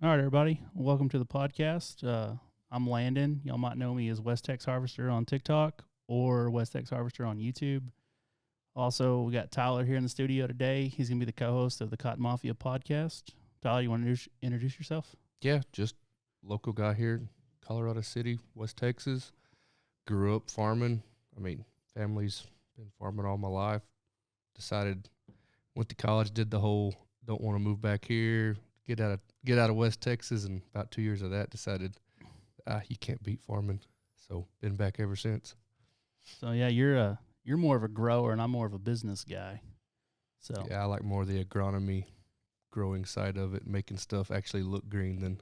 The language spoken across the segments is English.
All right, everybody. Welcome to the podcast. I'm Landon. Y'all might know me as West Tex Harvester on TikTok or West Tex Harvester on YouTube. Also, we got Tyler here in the studio today. He's going to be the co-host of the Cotton Mafia podcast. Tyler, you want to introduce yourself? Yeah, just local guy here, Colorado City, West Texas. Grew up farming. Family's been farming all my life. Decided, went to college, did the whole don't want to move back here, get out of West Texas, and about 2 years of that, decided you can't beat farming. So been back ever since. So yeah, you're more of a grower, and I'm more of a business guy. So Yeah, I like more of the agronomy, growing side of it, making stuff actually look green than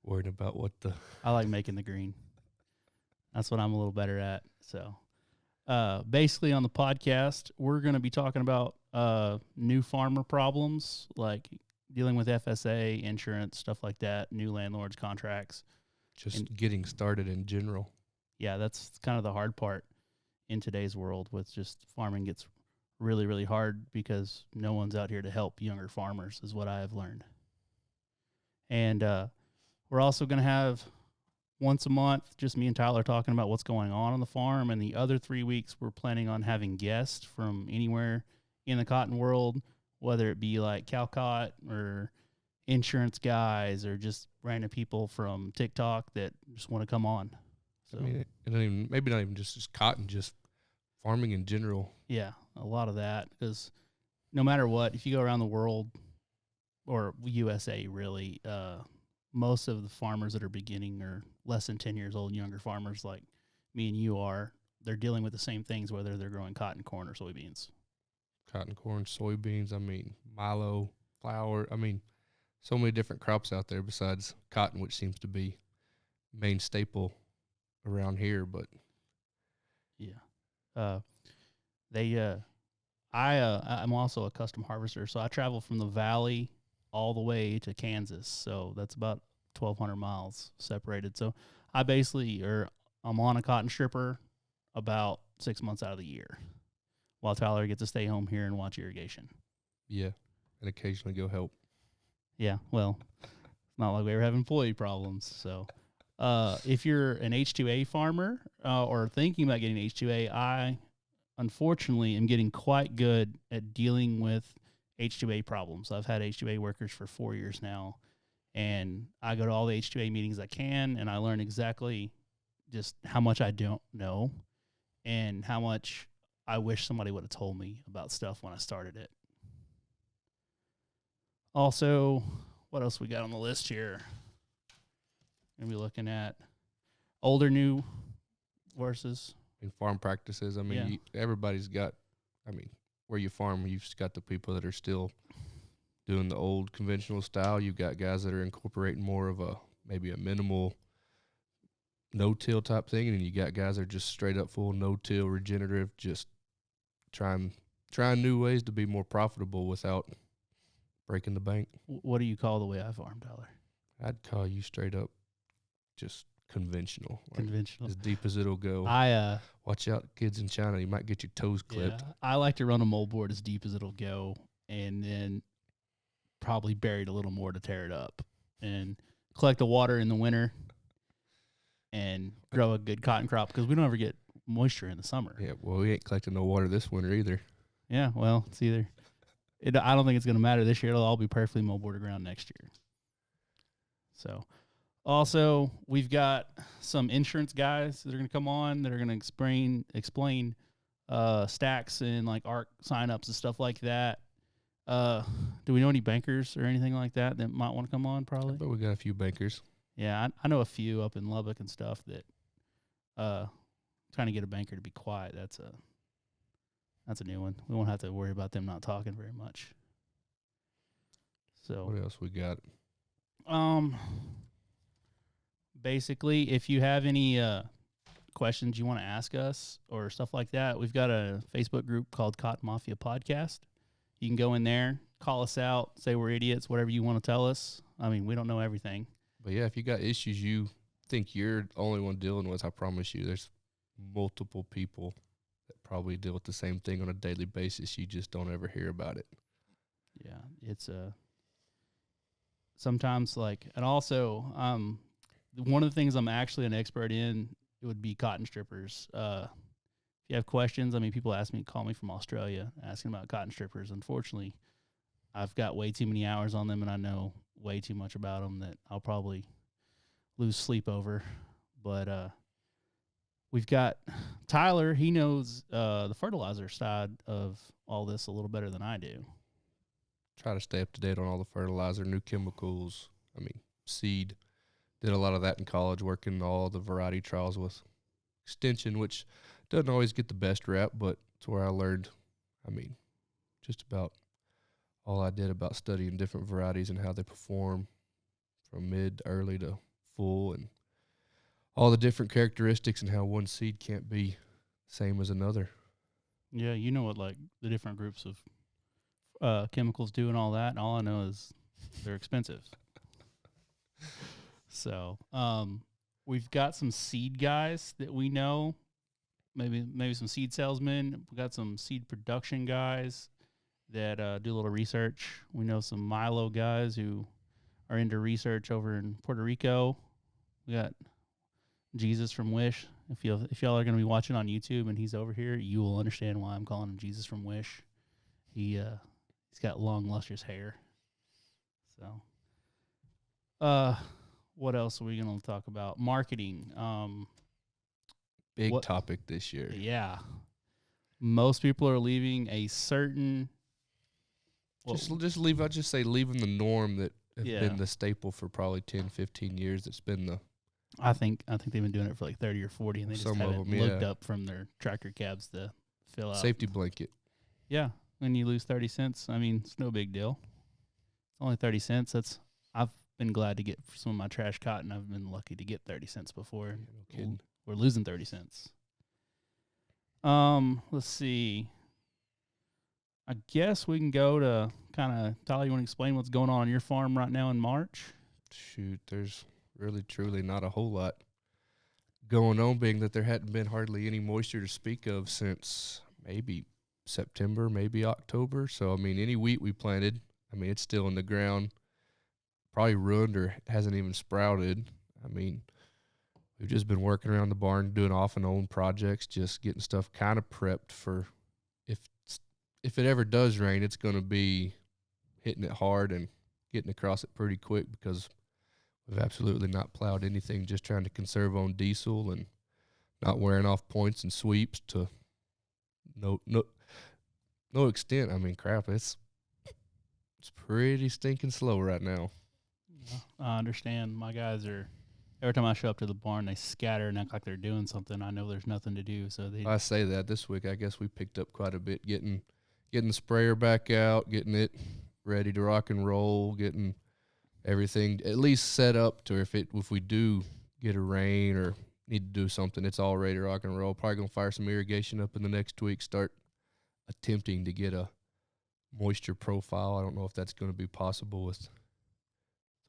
worrying about what the. I like making the green. That's what I'm a little better at. So basically on the podcast, we're going to be talking about new farmer problems, like dealing with FSA, insurance, stuff like that, new landlords, contracts. Just getting started in general. Yeah, that's kind of the hard part in today's world with just farming gets really, really hard because no one's out here to help younger farmers is what I have learned. And we're also going to have once a month, just me and Tyler talking about what's going on the farm. And the other 3 weeks, we're planning on having guests from anywhere in the cotton world, whether it be like Calcott or insurance guys or just random people from TikTok that just want to come on. So, maybe not even just cotton, just farming in general. yeah, a lot of that because no matter what, if you go around the world or USA, really, most of the farmers that are beginning are less than 10 years old, younger farmers like me and you are. They're dealing with the same things, whether they're growing cotton, corn, or soybeans. Cotton, corn, soybeans, milo, flour. So many different crops out there besides cotton, which seems to be main staple around here. But yeah, I'm also a custom harvester, so I travel from the valley all the way to Kansas. So that's about 1,200 miles separated. So I'm on a cotton stripper about 6 months out of the year, while Tyler gets to stay home here and watch irrigation. Yeah, and occasionally go help. Yeah, well, it's not like we ever have employee problems. So, if you're an H2A farmer or thinking about getting H2A, I unfortunately am getting quite good at dealing with H2A problems. I've had H2A workers for 4 years now, and I go to all the H2A meetings I can, and I learn exactly just how much I don't know and how much I wish somebody would have told me about stuff when I started it. Also, what else we got on the list here? Gonna be looking at older, new horses. In farm practices, everybody's got, where you farm, you've just got the people that are still doing the old conventional style. You've got guys that are incorporating more of maybe a minimal no-till type thing, and then you got guys that are just straight up full no-till regenerative, just trying new ways to be more profitable without breaking the bank. What do you call the way I farm, Tyler? I'd call you straight up just conventional. Conventional. As deep as it'll go. Watch out, kids in China. You might get your toes clipped. Yeah, I like to run a moldboard as deep as it'll go and then probably bury it a little more to tear it up and collect the water in the winter and grow a good cotton crop because we don't ever get moisture in the summer. Yeah, well, we ain't collecting no water this winter either. Yeah, well, it's either. I don't think it's going to matter this year. It'll all be perfectly moldboarded ground next year. So, also, we've got some insurance guys that are going to come on that are going to explain stacks and like ARC signups and stuff like that. Do we know any bankers or anything like that might want to come on? Probably. But we got a few bankers. Yeah, I know a few up in Lubbock and stuff that trying to get a banker to be quiet. That's a new one. We won't have to worry about them not talking very much. So what else we got? Basically, if you have any questions you want to ask us or stuff like that, we've got a Facebook group called Cotton Mafia Podcast. You can go in there, call us out, say we're idiots, whatever you want to tell us. We don't know everything. But yeah, if you got issues you think you're the only one dealing with, I promise you there's multiple people that probably deal with the same thing on a daily basis. You just don't ever hear about it. Yeah, it's sometimes and also one of the things I'm actually an expert in, it would be cotton strippers. If you have questions, I mean, people call me from Australia asking about cotton strippers. Unfortunately, I've got way too many hours on them and I know way too much about them that I'll probably lose sleep over. But we've got Tyler. He knows the fertilizer side of all this a little better than I do. Try to stay up to date on all the fertilizer, new chemicals. I mean, seed. Did a lot of that in college, working all the variety trials with extension, which doesn't always get the best rep, but it's where I learned, I mean, just about all I did about studying different varieties and how they perform from mid to early to full, and all the different characteristics and how one seed can't be same as another. Yeah, you know what the different groups of chemicals do and all that. And all I know is they're expensive. So we've got some seed guys that we know, maybe some seed salesmen. We got some seed production guys that do a little research. We know some Milo guys who are into research over in Puerto Rico. We got Jesus from Wish. If y'all are going to be watching on YouTube and he's over here, you will understand why I'm calling him Jesus from Wish. He's got long, lustrous hair. So, what else are we going to talk about? Marketing. Big topic this year. Yeah. Most people are leaving a certain. I'd just say leaving the norm that has been the staple for probably 10, 15 years. It's been the. I think they've been doing it for 30 or 40, and they just haven't looked up from their tractor cabs to fill out. Safety blanket. Yeah. When you lose 30 cents, I mean, it's no big deal. It's only 30 cents. I've been glad to get some of my trash cotton. I've been lucky to get 30 cents before. Yeah, no kidding. We're losing 30 cents. Let's see. I guess we can go to kind of, Tyler, you want to explain what's going on your farm right now in March? Shoot, there's really, truly not a whole lot going on, being that there hadn't been hardly any moisture to speak of since maybe September, maybe October. So, I mean, any wheat we planted, I mean, it's still in the ground, probably ruined or hasn't even sprouted. I mean, we've just been working around the barn, doing off and on projects, just getting stuff kind of prepped for if it ever does rain, it's going to be hitting it hard and getting across it pretty quick, because we've absolutely not plowed anything, just trying to conserve on diesel and not wearing off points and sweeps to no extent. I mean, crap, it's pretty stinking slow right now. I understand. My guys are, every time I show up to the barn, they scatter and act like they're doing something. I know there's nothing to do. So I say that this week, I guess we picked up quite a bit, getting the sprayer back out, getting it ready to rock and roll, getting everything at least set up to if we do get a rain or need to do something, it's all ready to rock and roll. Probably going to fire some irrigation up in the next week, start attempting to get a moisture profile. I don't know if that's going to be possible with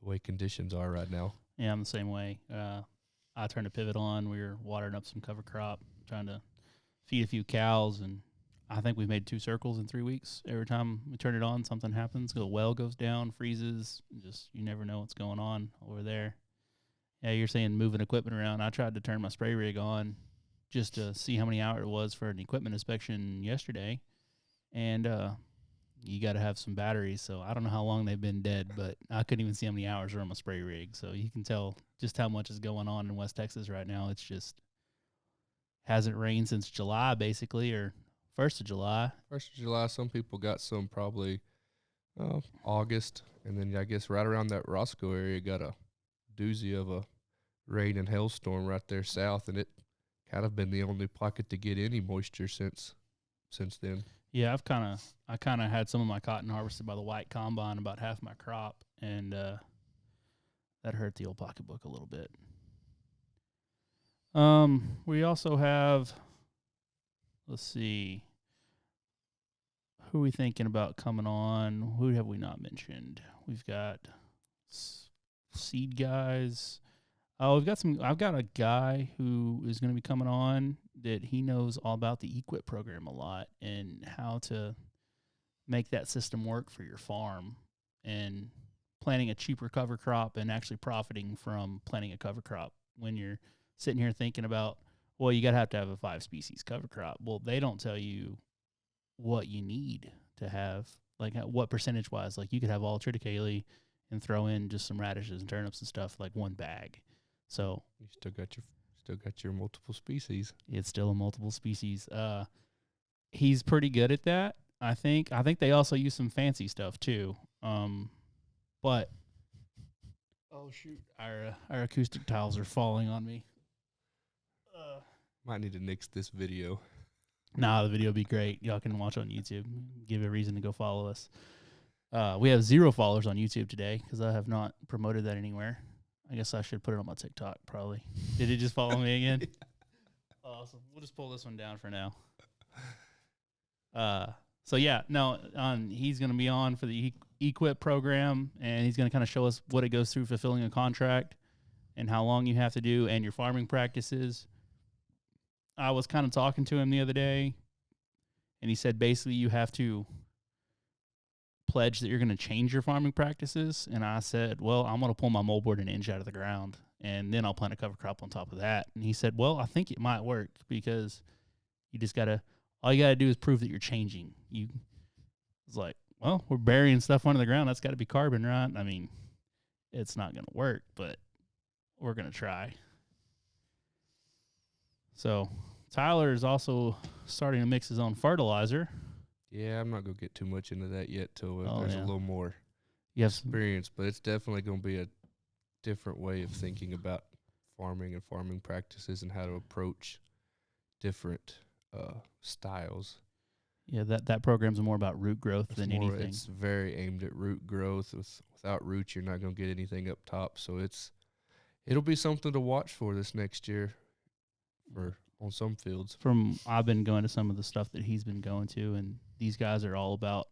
the way conditions are right now. Yeah, I'm the same way. I turned a pivot on. We were watering up some cover crop, trying to feed a few cows, and I think we've made 2 circles in 3 weeks. Every time we turn it on, something happens. The well goes down, freezes. Just you never know what's going on over there. Yeah, you're saying moving equipment around. I tried to turn my spray rig on just to see how many hours it was for an equipment inspection yesterday, and you got to have some batteries. So I don't know how long they've been dead, but I couldn't even see how many hours are on my spray rig. So you can tell just how much is going on in West Texas right now. It's just hasn't rained since July, basically, or 1st of July. 1st of July, some people got some probably August, and then I guess right around that Roscoe area got a doozy of a rain and hailstorm right there south, and it kind of been the only pocket to get any moisture since then. Yeah, I kind of had some of my cotton harvested by the white combine, about half my crop, and that hurt the old pocketbook a little bit. We also have, let's see, who are we thinking about coming on? Who have we not mentioned? We've got seed guys. Oh, I've got a guy who is going to be coming on that he knows all about the equip program a lot and how to make that system work for your farm. And planting a cheaper cover crop and actually profiting from planting a cover crop when you're sitting here thinking about, well, you have to have a 5 species cover crop. Well, they don't tell you what you need to have, like what percentage wise. Like you could have all triticale and throw in just some radishes and turnips and stuff, like one bag. So you still got your multiple species. It's still a multiple species. He's pretty good at that. I think they also use some fancy stuff too. But oh shoot, our acoustic tiles are falling on me. Might need to nix this video. Nah, the video will be great. Y'all can watch on YouTube. Give a reason to go follow us. We have 0 followers on YouTube today because I have not promoted that anywhere. I guess I should put it on my TikTok probably. Did it just follow me again? Yeah. Awesome. We'll just pull this one down for now. So yeah, no, he's going to be on for the Equip program, and he's going to kind of show us what it goes through fulfilling a contract and how long you have to do and your farming practices. I was kind of talking to him the other day, and he said basically you have to pledge that you're going to change your farming practices. And I said, well, I'm going to pull my moldboard an inch out of the ground, and then I'll plant a cover crop on top of that. And he said, well, I think it might work because you just got to, all you got to do is prove that you're changing. It's like, well, we're burying stuff under the ground. That's got to be carbon, right? I mean, it's not going to work, but we're going to try. So Tyler is also starting to mix his own fertilizer. Yeah, I'm not going to get too much into that yet till there's a little more experience, but it's definitely going to be a different way of thinking about farming and farming practices and how to approach different styles. Yeah, that program's more about root growth than anything. It's very aimed at root growth. Without roots, you're not going to get anything up top. So it'll be something to watch for this next year on some fields. I've been going to some of the stuff that he's been going to, and these guys are all about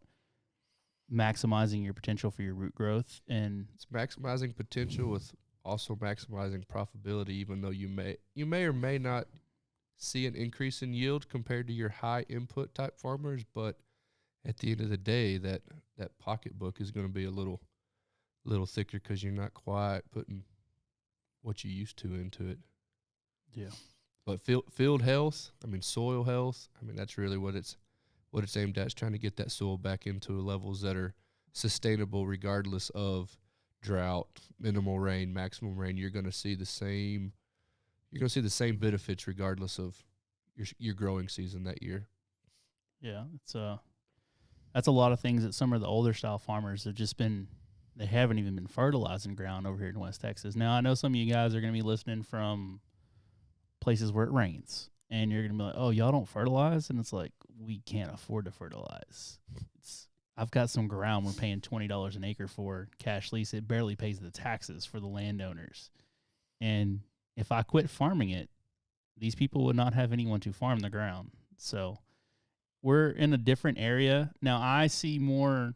maximizing your potential for your root growth. And it's maximizing potential with also maximizing profitability, even though you may or may not see an increase in yield compared to your high input type farmers, but at the end of the day, that pocketbook is going to be a little thicker because you're not quite putting what you used to into it. Yeah. But field health, soil health, that's really what it's aimed at. It's trying to get that soil back into levels that are sustainable regardless of drought, minimal rain, maximum rain. You're going to see the same benefits regardless of your growing season that year. Yeah, that's a lot of things that some of the older style farmers have just been. They haven't even been fertilizing ground over here in West Texas. Now I know some of you guys are going to be listening from places where it rains, and you're going to be like, "Oh, y'all don't fertilize," and it's like we can't afford to fertilize. I've got some ground we're paying $20 an acre for cash lease. It barely pays the taxes for the landowners, and if I quit farming it, these people would not have anyone to farm the ground. So we're in a different area. Now I see more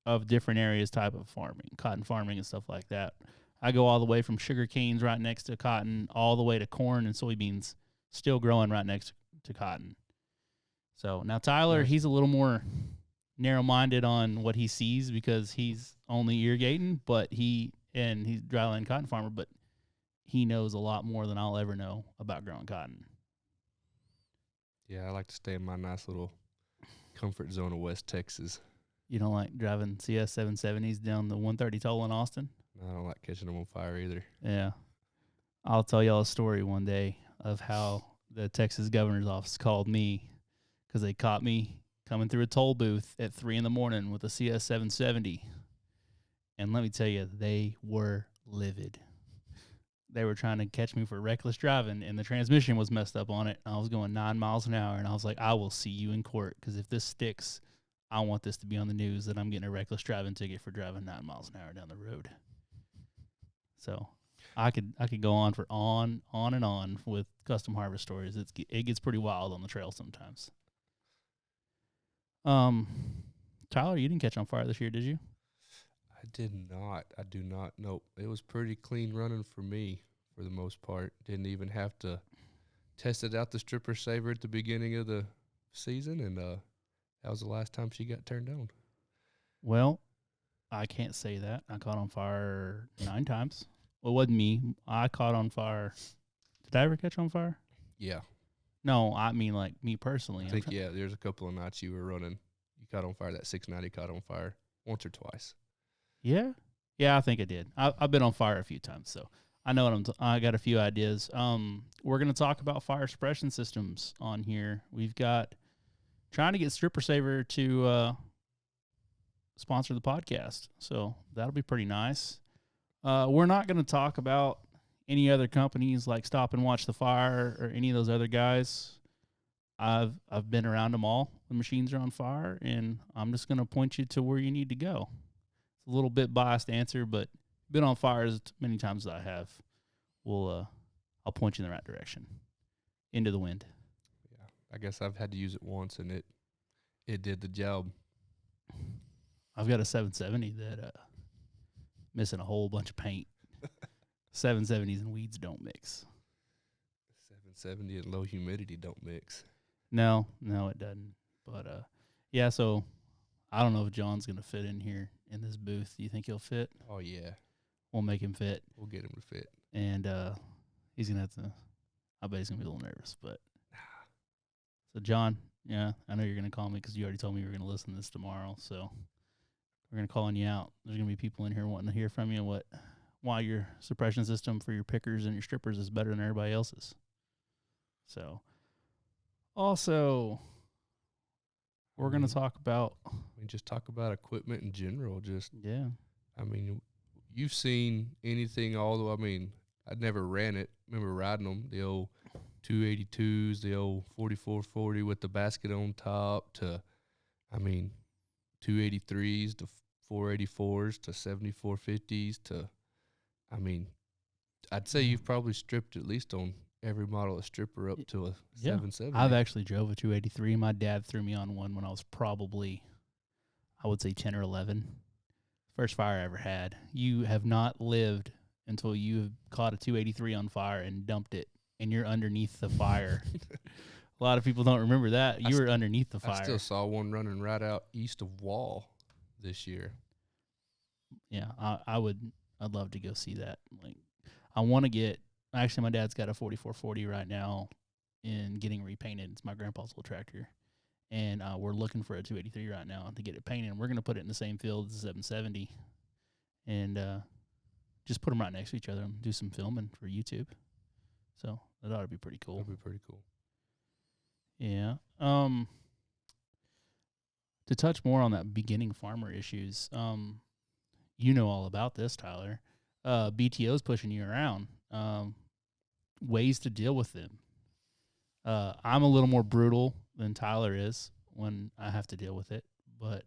of different areas type of farming, cotton farming and stuff like that. I go all the way from sugar canes right next to cotton all the way to corn and soybeans still growing right next to cotton. So now Tyler, he's a little more narrow-minded on what he sees because he's only irrigating, but he's dryland cotton farmer, but he knows a lot more than I'll ever know about growing cotton. Yeah, I like to stay in my nice little comfort zone of West Texas. You don't like driving CS 770s down the 130 toll in Austin? I don't like catching them on fire either. Yeah. I'll tell y'all a story one day of how the Texas governor's office called me because they caught me coming through a toll booth at 3 a.m. with a CS 770. And let me tell you, they were livid. They were trying to catch me for reckless driving, and the transmission was messed up on it. I was going 9 miles an hour, and I was like, I will see you in court because if this sticks, I want this to be on the news that I'm getting a reckless driving ticket for driving 9 miles an hour down the road. So I could go on and on with custom harvest stories. It gets pretty wild on the trail sometimes. Tyler, you didn't catch on fire this year, did you? I did not. I do not. Nope. It was pretty clean running for me for the most part. Didn't even have to test it out the stripper saver at the beginning of the season, and that was the last time she got turned on. Well, I can't say that. I caught on fire 9 times. Well, it wasn't me. I caught on fire. Did I ever catch on fire? Yeah. No, I mean like me personally. I think, yeah, there's a couple of nights you were running. You caught on fire. That 690 caught on fire once or twice. Yeah? Yeah, I think I did. I've been on fire a few times, so I know what I got a few ideas. We're going to talk about fire suppression systems on here. We've got trying to get Stripper Saver to sponsor the podcast, so that'll be pretty nice. We're not going to talk about any other companies like Stop and Watch the Fire or any of those other guys. I've been around them all. The machines are on fire, and I'm just going to point you to where you need to go. It's a little bit biased answer, but been on fire as many times as I have. I'll point you in the right direction, into the wind. Yeah, I guess I've had to use it once, and it did the job. I've got a 770 that missing a whole bunch of paint. 770s and weeds don't mix. 770 and low humidity don't mix. No, it doesn't. But yeah. So I don't know if John's gonna fit in here in this booth. Do you think he'll fit? Oh yeah, we'll make him fit. We'll get him to fit. And he's gonna have to. I bet he's gonna be a little nervous. But so John, yeah, I know you're gonna call me because you already told me you were gonna listen to this tomorrow. So we're gonna call you out. There's gonna be people in here wanting to hear from you why your suppression system for your pickers and your strippers is better than everybody else's. So also, we're going to talk about... just talk about equipment in general. Yeah. I mean, you've seen anything, although, I mean, I'd never ran it. Remember riding them, the old 282s, the old 4440 with the basket on top to, 283s to 484s to 7450s to, I'd say you've probably stripped at least on every model of stripper up to a 770. I've actually drove a 283. My dad threw me on one when I was probably, I would say 10 or 11. First fire I ever had. You have not lived until you've caught a 283 on fire and dumped it, and you're underneath the fire. A lot of people don't remember that. You were underneath the fire. I still saw one running right out east of Wall this year. Yeah, I'd love to go see that. Like, I want to get. Actually, my dad's got a 4440 right now in getting repainted. It's my grandpa's old tractor. And we're looking for a 283 right now to get it painted. And we're going to put it in the same field as the 770 and just put them right next to each other and do some filming for YouTube. So that ought to be pretty cool. That'd be pretty cool. Yeah. To touch more on that beginning farmer issues, you know all about this, Tyler. BTO's pushing you around. Ways to deal with them. I'm a little more brutal than Tyler is when I have to deal with it, but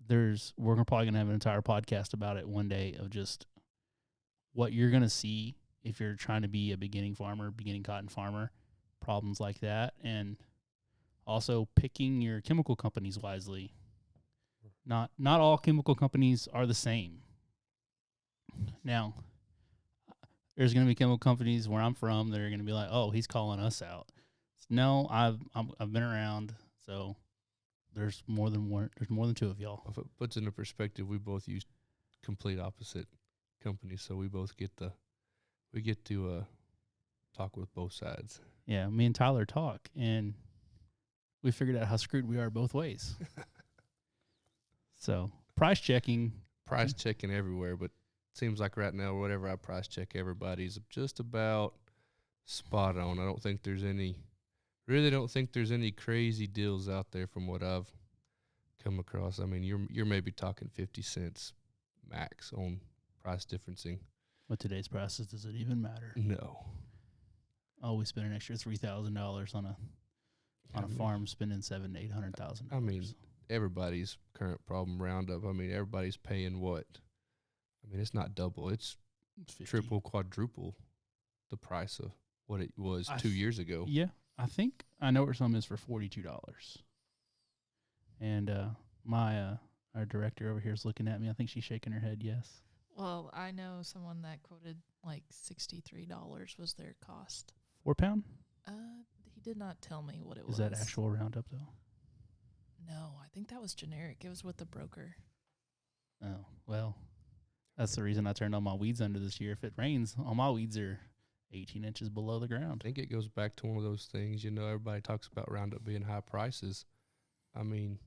we're probably going to have an entire podcast about it one day of just what you're going to see if you're trying to be a beginning cotton farmer, problems like that, and also picking your chemical companies wisely. Not all chemical companies are the same. Now, there's going to be chemical companies where I'm from that are going to be like, "Oh, he's calling us out." No, I've been around, so there's more than one. There's more than two of y'all. If it puts into perspective, we both use complete opposite companies, so we both get to talk with both sides. Yeah, me and Tyler talk, and we figured out how screwed we are both ways. So price checking everywhere, but seems like right now, whatever I price check, everybody's just about spot on. I don't think there's any crazy deals out there from what I've come across. I mean, you're maybe talking 50 cents max on price differencing. With today's prices, does it even matter? No. Oh, we spent an extra $3,000 on a farm, spending $700,000 to $800,000. I mean, everybody's current problem roundup. I mean, everybody's paying what? I mean, it's not double. It's 50. Triple, quadruple the price of what it was 2 years ago. Yeah, I think I know where some is for $42. And our director over here is looking at me. I think she's shaking her head yes. Well, I know someone that quoted like $63 was their cost. 4 pound? He did not tell me what it was. Is that actual roundup though? No, I think that was generic. It was with the broker. Oh, well, that's the reason I turned on my weeds under this year. If it rains, all my weeds are 18 inches below the ground. I think it goes back to one of those things, everybody talks about Roundup being high prices. I mean,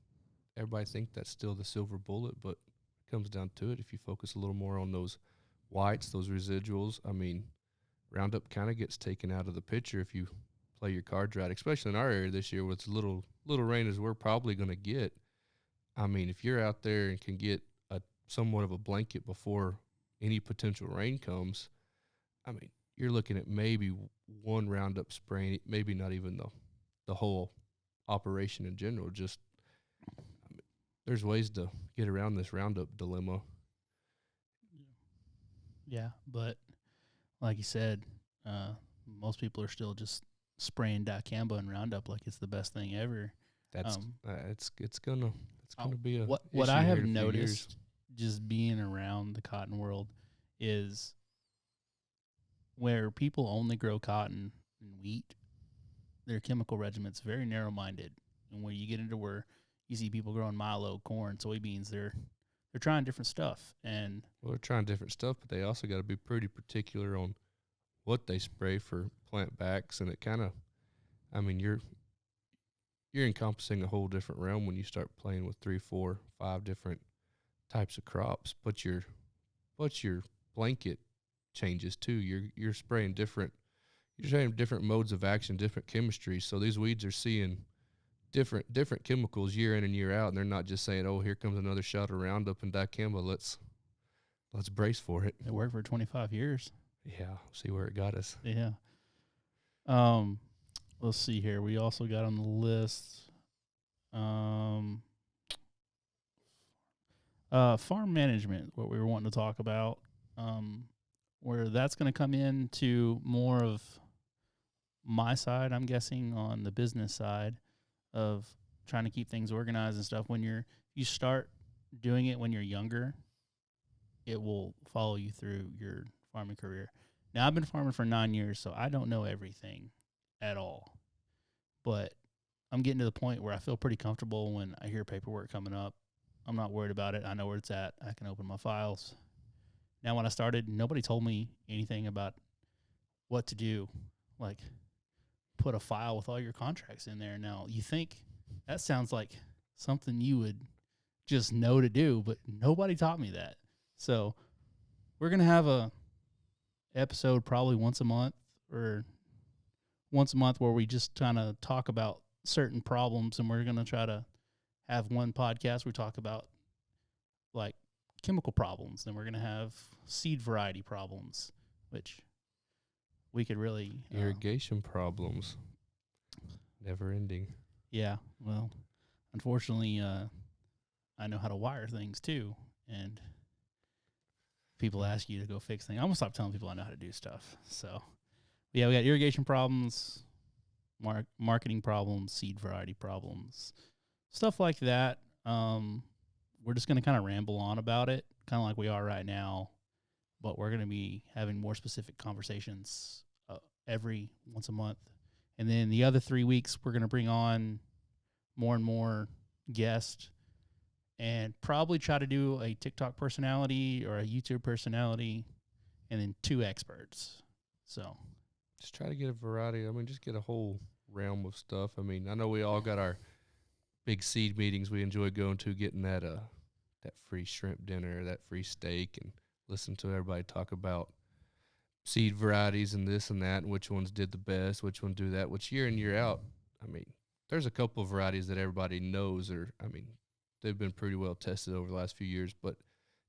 everybody think that's still the silver bullet, but it comes down to it. If you focus a little more on those whites, those residuals, I mean, Roundup kind of gets taken out of the picture if you play your cards right, especially in our area this year with little rain as we're probably going to get. I mean, if you're out there and can get a somewhat of a blanket before any potential rain comes, I mean, you're looking at maybe one Roundup spray, maybe not even the whole operation in general. Just there's ways to get around this Roundup dilemma. Yeah, but like you said, most people are still just spraying dicamba and Roundup like it's the best thing ever. That's it's gonna be a what I have noticed just being around the cotton world is where people only grow cotton and wheat, their chemical regiment's very narrow minded. And when you get into where you see people growing milo, corn, soybeans, they're trying different stuff. And they're trying different stuff, but they also got to be pretty particular on what they spray for plant backs. And it kind of, I mean, you're encompassing a whole different realm when you start playing with 3, 4, 5 different types of crops. But your blanket changes too. You're spraying different modes of action, different chemistries. So these weeds are seeing different chemicals year in and year out, and they're not just saying, "Oh, here comes another shot of Roundup and dicamba. Let's brace for it." It worked for 25 years. Yeah, see where it got us. Yeah. Let's see here. We also got on the list farm management, what we were wanting to talk about. Where that's going to come into more of my side, I'm guessing, on the business side of trying to keep things organized and stuff. When you start doing it when you're younger, it will follow you through your farming career. Now, I've been farming for 9 years, so I don't know everything at all. But I'm getting to the point where I feel pretty comfortable when I hear paperwork coming up. I'm not worried about it. I know where it's at. I can open my files. Now, when I started, nobody told me anything about what to do, like put a file with all your contracts in there. Now, you think that sounds like something you would just know to do, but nobody taught me that. So we're going to have a episode probably once a month where we just kind of talk about certain problems, and we're going to try to have one podcast we talk about like chemical problems. Then we're going to have seed variety problems, which we could really irrigation problems, never ending. Yeah, well, unfortunately, I know how to wire things too, and people ask you to go fix things. I'm gonna stop telling people I know how to do stuff. So, yeah, we got irrigation problems, marketing problems, seed variety problems, stuff like that. We're just going to kind of ramble on about it, kind of like we are right now, but we're going to be having more specific conversations every once a month. And then the other 3 weeks, we're going to bring on more and more guests and probably try to do a TikTok personality or a YouTube personality and then 2 experts. So just try to get a variety. I mean, just get a whole realm of stuff. I mean, I know we all got our big seed meetings we enjoy going to, getting that free shrimp dinner, that free steak, and listen to everybody talk about seed varieties and this and that, and which ones did the best, which one do that, which year in, year out. I mean, there's a couple of varieties that everybody knows they've been pretty well tested over the last few years, but it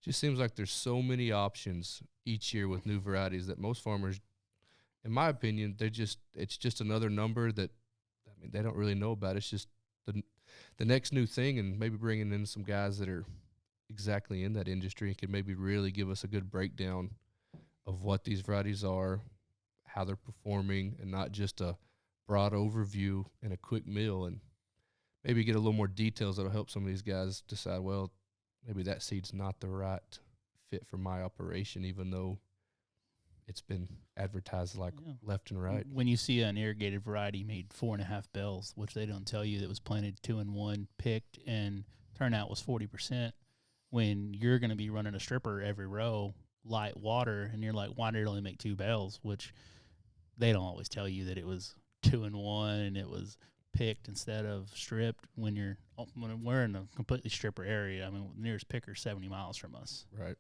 just seems like there's so many options each year with new varieties that most farmers, in my opinion, it's just another number that, I mean, they don't really know about. It's just the next new thing, and maybe bringing in some guys that are exactly in that industry and can maybe really give us a good breakdown of what these varieties are, how they're performing, and not just a broad overview and a quick meal, and maybe get a little more details that'll help some of these guys decide, well, maybe that seed's not the right fit for my operation, even though it's been advertised left and right. When you see an irrigated variety made 4.5 bells, which they don't tell you that was planted 2-in-1, picked, and turnout was 40%. when you're going to be running a stripper every row, light water, and you're like, why did it only make 2 bales? Which they don't always tell you that it was 2 in 1 and it was picked instead of stripped when we're in a completely stripper area. I mean, the nearest picker 70 miles from us. Right.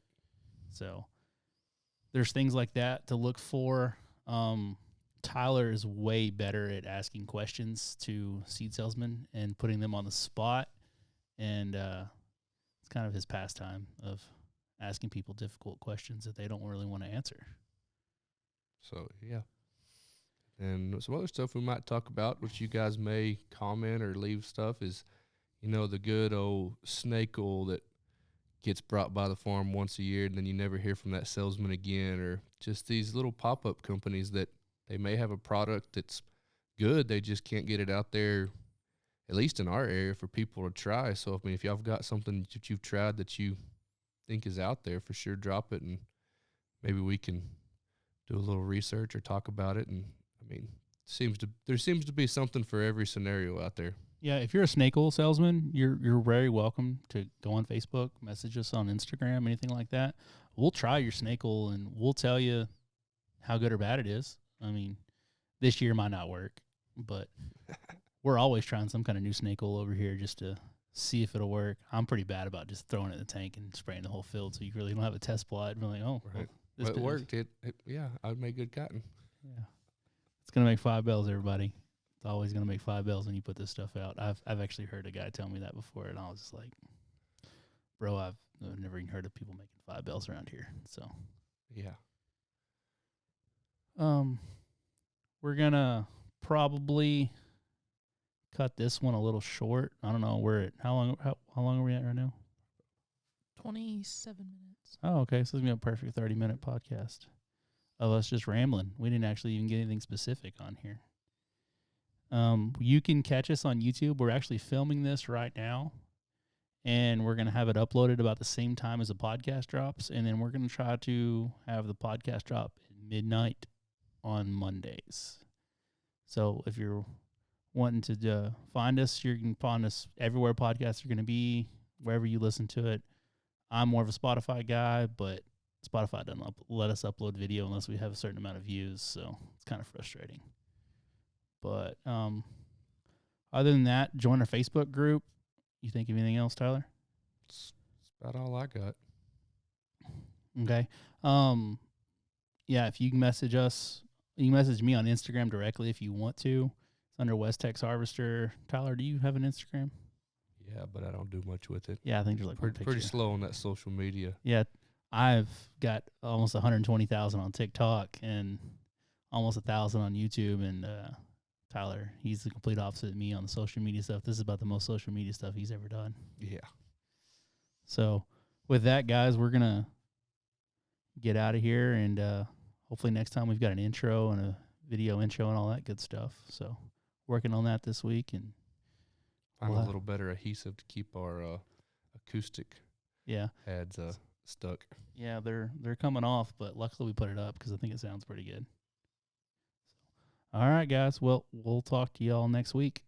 So there's things like that to look for. Tyler is way better at asking questions to seed salesmen and putting them on the spot. And it's kind of his pastime of asking people difficult questions that they don't really want to answer. So, yeah. And some other stuff we might talk about, which you guys may comment or leave stuff, is, the good old snake oil that gets brought by the farm once a year and then you never hear from that salesman again, or just these little pop-up companies that they may have a product that's good. They just can't get it out there, at least in our area, for people to try. So, I mean, if y'all have got something that you've tried that you think is out there, for sure drop it, and maybe we can do a little research or talk about it. And, I mean, there seems to be something for every scenario out there. Yeah, if you're a snake oil salesman, you're very welcome to go on Facebook, message us on Instagram, anything like that. We'll try your snake oil, and we'll tell you how good or bad it is. I mean, this year might not work, but we're always trying some kind of new snake oil over here just to see if it'll work. I'm pretty bad about just throwing it in the tank and spraying the whole field, so you really don't have a test plot and be like, oh, right. Well, it worked. Yeah, I made good cotton. Yeah, it's gonna make 5 bales, everybody. It's always gonna make 5 bales when you put this stuff out. I've actually heard a guy tell me that before, and I was just like, bro, I've never even heard of people making 5 bales around here. So yeah. We're gonna probably cut this one a little short. I don't know how long are we at right now? 27 minutes. Oh, okay. So it's gonna be a perfect 30-minute podcast of us just rambling. We didn't actually even get anything specific on here. You can catch us on YouTube. We're actually filming this right now, and we're gonna have it uploaded about the same time as the podcast drops, and then we're gonna try to have the podcast drop at midnight on Mondays. So if you're wanting to find us, you can find us everywhere podcasts are going to be, wherever you listen to it. I'm more of a Spotify guy, but Spotify doesn't let us upload video unless we have a certain amount of views, so it's kind of frustrating. But other than that, join our Facebook group. You think of anything else, Tyler? That's about all I got. Okay. Yeah, if you can message us, you can message me on Instagram directly if you want to. It's under West Tex Harvester. Tyler, do you have an Instagram? Yeah, but I don't do much with it. Yeah, I think there's like pretty slow on that social media. Yeah, I've got almost 120,000 on TikTok and almost 1,000 on YouTube. And Tyler, he's the complete opposite of me on the social media stuff. This is about the most social media stuff he's ever done. Yeah. So with that, guys, we're gonna get out of here, and hopefully next time we've got an intro and a video intro and all that good stuff. So working on that this week, and find a little better adhesive to keep our acoustic pads stuck. Yeah, they're coming off, but luckily we put it up because I think it sounds pretty good. All right, guys. Well, we'll talk to y'all next week.